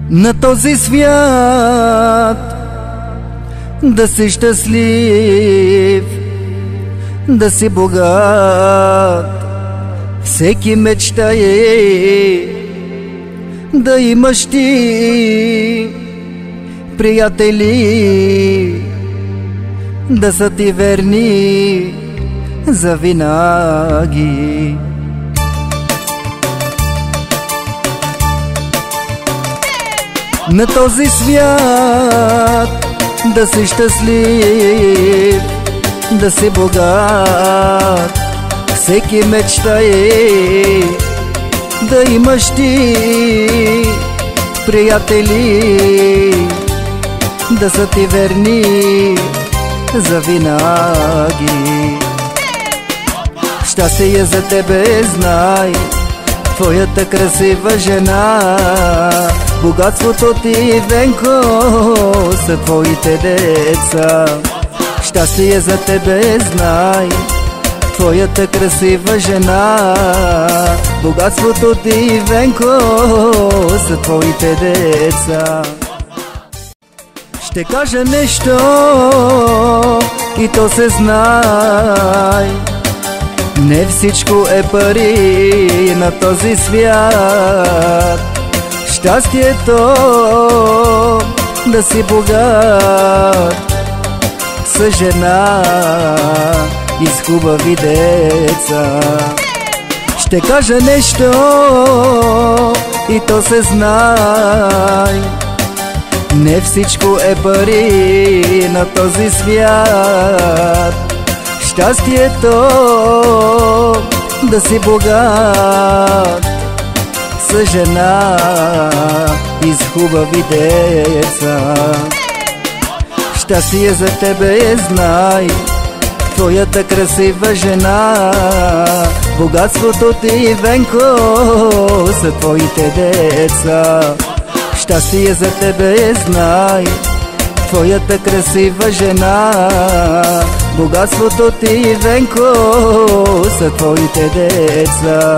на този свят, да си щастлив, да си богат. Всеки мечтае да имаш ти приятели, да са ти верни завинаги. На този свят да си щастлив, да си богат. Всеки мечтае да имаш ти приятели, да са ти верни завинаги. Щастие за тебе знай, твоята красива жена. Богатството ти, Венко, са твоите деца. Щастие за тебе знай, твоята красива жена. Богатството ти, Венко, са твоите деца. Ще кажа нещо и то се знай, не всичко е пари на този свят. Щастието да си богат с жена и с хубави деца. Ще кажа нещо и то се знай, не всичко е пари на този свят. Щастието да си богат с жена и с хубави деца. Щастие за тебе знай, твоята красива жена. Богатството ти, Венко, са твоите деца. Щастие за тебе знай, твоята красива жена. Богатството ти, Венко, са твоите деца.